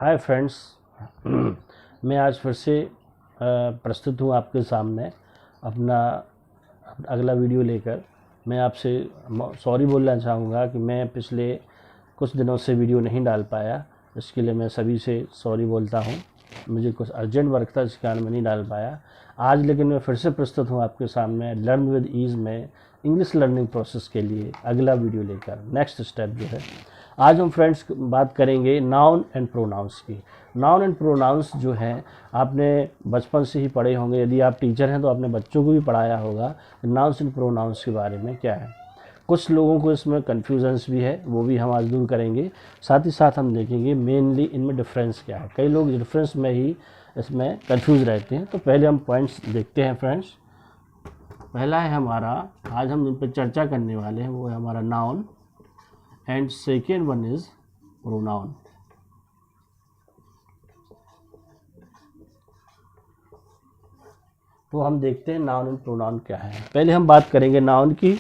Hi friends. मैं आज फिर से प्रस्तुत हूँ आपके सामने अपना अगला वीडियो लेकर। मैं आपसे सॉरी बोलना चाहूँगा कि मैं पिछले कुछ दिनों से वीडियो नहीं डाल पाया। इसके लिए मैं सभी से सॉरी बोलता हूँ। मुझे कुछ अर्जेंट वर्क था, इस कारण मैं नहीं डाल पाया आज। लेकिन मैं फिर से प्रस्तुत हूँ आपके सामने लर्न विद ईज़ में इंग्लिश लर्निंग प्रोसेस के लिए अगला वीडियो लेकर। नेक्स्ट स्टेप जो है, आज हम फ्रेंड्स बात करेंगे नाउन एंड प्रोनाउंस की। नाउन एंड प्रोनाउंस जो है आपने बचपन से ही पढ़े होंगे। यदि आप टीचर हैं तो आपने बच्चों को भी पढ़ाया होगा नाउन्स एंड प्रोनाउंस के बारे में क्या है। कुछ लोगों को इसमें कन्फ्यूजन्स भी है, वो भी हम आज दूर करेंगे। साथ ही साथ हम देखेंगे मेनली इनमें डिफरेंस क्या है। कई लोग डिफरेंस में ही इसमें कन्फ्यूज़ रहते हैं। तो पहले हम पॉइंट्स देखते हैं फ्रेंड्स। पहला है हमारा, आज हम जिन पर चर्चा करने वाले हैं वो है हमारा noun and second one is pronoun. तो हम देखते हैं नाउन एंड प्रोनाउन क्या है। पहले हम बात करेंगे नाउन की।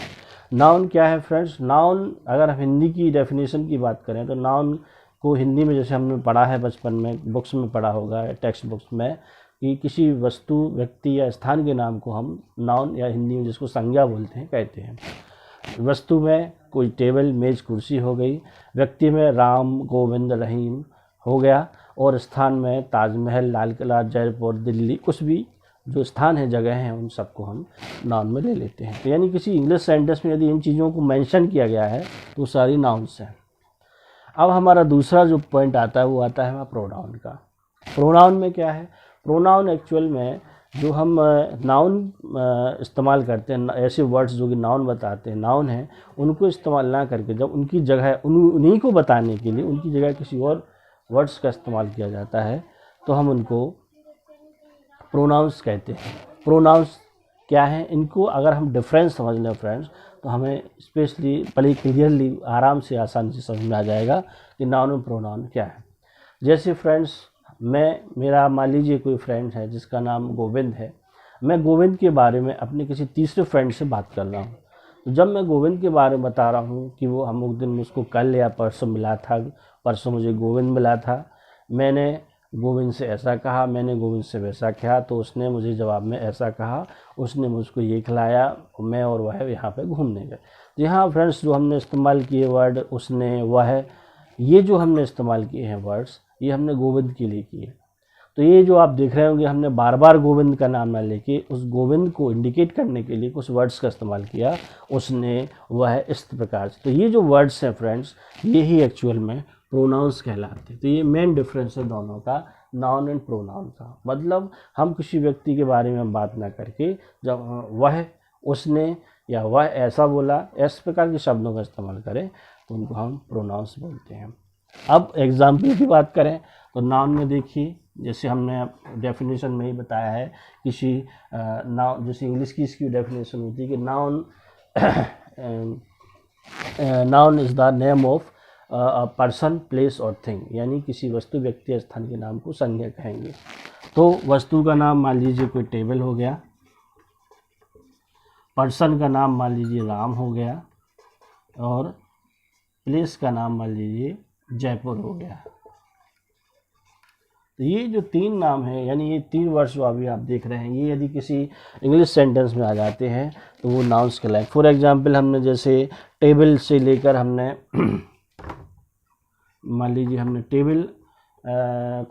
नाउन क्या है फ्रेंड्स? नाउन, अगर हम हिंदी की डेफिनेशन की बात करें तो नाउन को हिंदी में जैसे हमने पढ़ा है बचपन में, बुक्स में पढ़ा होगा, टेक्स्ट बुक्स में, कि किसी वस्तु, व्यक्ति या स्थान के नाम को हम नाउन या हिंदी में जिसको संज्ञा बोलते हैं कहते हैं। वस्तु में कोई टेबल, मेज, कुर्सी हो गई। व्यक्ति में राम, गोविंद, रहीम हो गया। और स्थान में ताजमहल, लाल किला, जयपुर, दिल्ली, कुछ भी जो स्थान है, जगह हैं, उन सबको हम नाउन में ले लेते हैं। तो यानी किसी इंग्लिश सेंटेंस में यदि इन चीज़ों को मेंशन किया गया है तो सारी नाउन्स हैं। अब हमारा दूसरा जो पॉइंट आता है वो आता है हमारा प्रोनाउन का। प्रोनाउन में क्या है? प्रोनाउन एक्चुअल में जो हम नाउन इस्तेमाल करते हैं, ऐसे वर्ड्स जो कि नाउन बताते हैं, नाउन हैं, उनको इस्तेमाल ना करके जब उनकी जगह उन्हीं को बताने के लिए उनकी जगह किसी और वर्ड्स का इस्तेमाल किया जाता है तो हम उनको प्रोनाउंस कहते हैं। प्रोनाउंस क्या है? इनको अगर हम डिफरेंस समझ लें फ्रेंड्स तो हमें स्पेशली बड़ी क्लियरली, आराम से, आसानी से समझ में आ जाएगा कि नाउन और प्रोनाउन क्या है। जैसे फ्रेंड्स, मेरा मान लीजिए कोई फ्रेंड है जिसका नाम गोविंद है। मैं गोविंद के बारे में अपने किसी तीसरे फ्रेंड से बात कर रहा हूँ। तो जब मैं गोविंद के बारे में बता रहा हूँ कि वो हम उस दिन मुझको कल या परसों मिला था, परसों मुझे गोविंद मिला था, मैंने गोविंद से ऐसा कहा, मैंने गोविंद से वैसा कहा, तो उसने मुझे जवाब में ऐसा कहा, उसने मुझको ये खिलाया, मैं और वह यहाँ पे घूमने गए। जी हाँ फ्रेंड्स, जो हमने इस्तेमाल किए वर्ड उसने, वह, ये जो हमने इस्तेमाल किए हैं वर्ड्स, ये हमने गोविंद के लिए किए। तो ये जो आप देख रहे होंगे, हमने बार बार गोविंद का नाम ना लेके उस गोविंद को इंडिकेट करने के लिए कुछ वर्ड्स का इस्तेमाल किया, उसने, वह, इस प्रकार से। तो ये जो वर्ड्स हैं फ्रेंड्स, ये ही एक्चुअल में प्रोनाउंस कहलाते हैं। तो ये मेन डिफरेंस है दोनों का, नाउन एंड प्रोनाउन का। मतलब हम किसी व्यक्ति के बारे में बात ना करके जब वह, उसने या वह ऐसा बोला, इस प्रकार के शब्दों का इस्तेमाल करें तो उनको हम प्रोनाउंस बोलते हैं। अब एग्जाम्पल की बात करें तो नाउन में देखिए, जैसे हमने डेफिनेशन में ही बताया है, किसी नाउन, जैसे इंग्लिश की इसकी डेफिनेशन होती है कि noun noun is the name of person, place और थिंग। यानी किसी वस्तु, व्यक्ति, स्थान के नाम को संज्ञा कहेंगे। तो वस्तु का नाम मान लीजिए कोई टेबल हो गया, पर्सन का नाम मान लीजिए राम हो गया, और प्लेस का नाम मान लीजिए जयपुर हो गया। तो ये जो तीन नाम हैं, यानी ये तीन वर्ड्स जो अभी आप देख रहे हैं, ये यदि किसी इंग्लिश सेंटेंस में आ जाते हैं तो वो नाउन्स कहलाए। फॉर एग्जांपल, हमने जैसे टेबल से लेकर हमने मान लीजिए हमने टेबल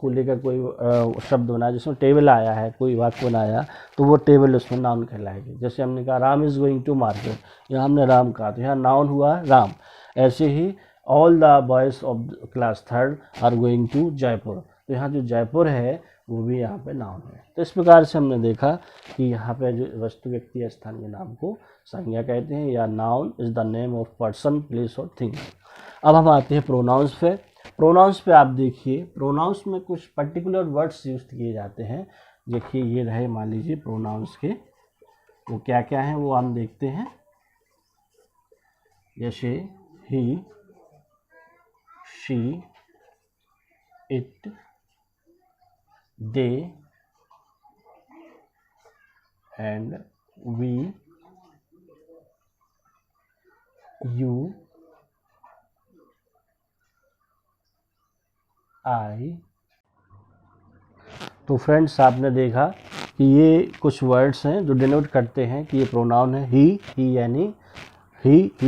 को लेकर कोई शब्द बनाया, जिसमें टेबल आया है, कोई वाक्य बनाया, तो वो टेबल उसमें नाउन कहलाएगी। जैसे हमने कहा Ram is going to market, यहाँ हमने राम कहा तो यहाँ नाउन हुआ राम। ऐसे ही all the boys of class 3rd are going to Jaipur, तो यहाँ जो जयपुर है वो भी यहाँ पे नाउन है। तो इस प्रकार से हमने देखा कि यहाँ पे जो वस्तु, व्यक्ति या स्थान के नाम को संज्ञा कहते हैं, या noun is the name of person, place और थिंग। अब हम आते हैं प्रोनाउंस पे। प्रोनाउंस पे आप देखिए, प्रोनाउंस में कुछ पर्टिकुलर वर्ड्स यूज किए जाते हैं। देखिए ये रहे मान लीजिए प्रोनाउंस के, वो क्या क्या हैं वो हम देखते हैं। जैसे ही, she, it, they and we, you, I, तो फ्रेंड्स आपने देखा कि ये कुछ वर्ड्स हैं जो डिनोट करते हैं कि ये प्रोनाउन है। ही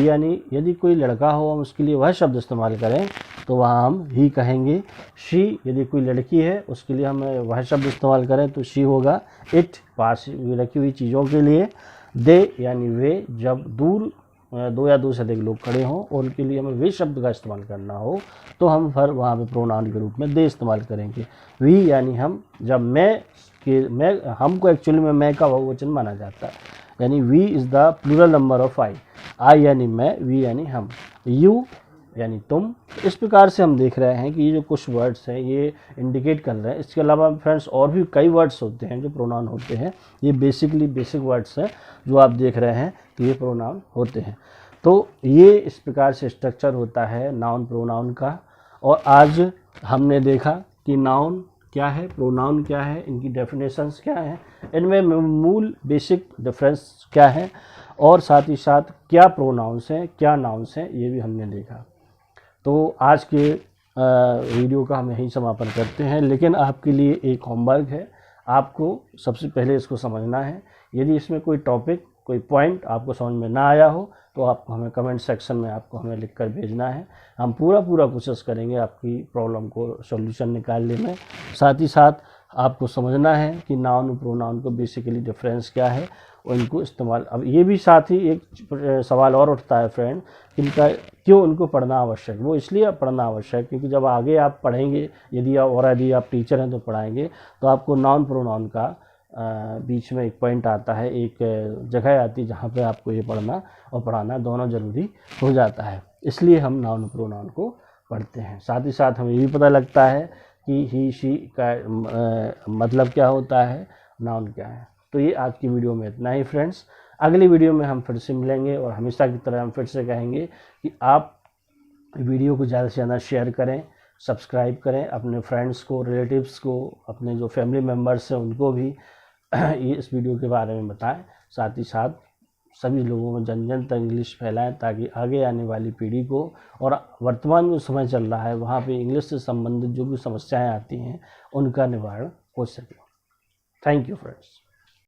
यानी यदि कोई लड़का हो हम उसके लिए वह शब्द इस्तेमाल करें तो वहाँ हम ही कहेंगे। शी यदि कोई लड़की है उसके लिए हम वह शब्द इस्तेमाल करें तो शी होगा। इट पास रखी हुई चीज़ों के लिए। दे यानी वे, जब दो या दो से अधिक लोग खड़े हों और उनके लिए हमें वे शब्द का इस्तेमाल करना हो तो हम फिर वहाँ पे प्रोनाउन के रूप में दे इस्तेमाल करेंगे। वी यानी हम, जब मैं हमको एक्चुअली में मैं का बहुवचन माना जाता है, यानी we is the plural number of I यानी मैं, वी यानी हम, यू यानी तुम। इस प्रकार से हम देख रहे हैं कि ये जो कुछ वर्ड्स हैं ये इंडिकेट कर रहे हैं। इसके अलावा फ्रेंड्स और भी कई वर्ड्स होते हैं जो प्रोनाउन होते हैं। ये बेसिक वर्ड्स हैं जो आप देख रहे हैं कि ये प्रोनाउन होते हैं। तो ये इस प्रकार से स्ट्रक्चर होता है नाउन प्रोनाउन का। और आज हमने देखा कि नाउन क्या है, प्रोनाउन क्या है, इनकी डेफिनेशंस क्या हैं, इनमें मूल बेसिक डिफरेंस क्या है और साथ ही साथ क्या प्रोनाउंस हैं, क्या नाउन्स हैं, ये भी हमने देखा। तो आज के वीडियो का हम यहीं समापन करते हैं। लेकिन आपके लिए एक होमवर्क है, आपको सबसे पहले इसको समझना है। यदि इसमें कोई टॉपिक, कोई पॉइंट आपको समझ में ना आया हो तो आपको हमें कमेंट सेक्शन में आपको हमें लिख कर भेजना है। हम पूरा कोशिश करेंगे आपकी प्रॉब्लम को सॉल्यूशन निकालने में। साथ ही साथ आपको समझना है कि नाउन और प्रोनाउन को बेसिकली डिफरेंस क्या है और इनको इस्तेमाल। अब ये भी साथ ही एक सवाल और उठता है फ्रेंड, इनका क्यों इनको पढ़ना आवश्यक। वो इसलिए पढ़ना आवश्यक क्योंकि जब आगे आप पढ़ेंगे, यदि आप टीचर हैं तो पढ़ाएंगे, तो आपको नाउन प्रोनाउन का बीच में एक पॉइंट आता है, एक जगह आती है जहाँ पे आपको ये पढ़ना और पढ़ाना दोनों ज़रूरी हो जाता है। इसलिए हम नाउन प्रोनाउन को पढ़ते हैं। साथ ही साथ हमें ये भी पता लगता है कि ही शी का मतलब क्या होता है, नाउन क्या है। तो ये आज की वीडियो में इतना ही फ्रेंड्स। अगली वीडियो में हम फिर से मिलेंगे और हमेशा की तरह हम फिर से कहेंगे कि आप वीडियो को ज़्यादा से ज़्यादा शेयर करें, सब्सक्राइब करें, अपने फ्रेंड्स को, रिलेटिव्स को, अपने जो फैमिली मेम्बर्स हैं उनको भी ये इस वीडियो के बारे में बताएं। साथ ही साथ सभी लोगों में जन तक इंग्लिश फैलाएं ताकि आगे आने वाली पीढ़ी को और वर्तमान में समय चल रहा है वहाँ पे इंग्लिश से संबंधित जो भी समस्याएं आती हैं उनका निवारण हो सके। Thank you friends.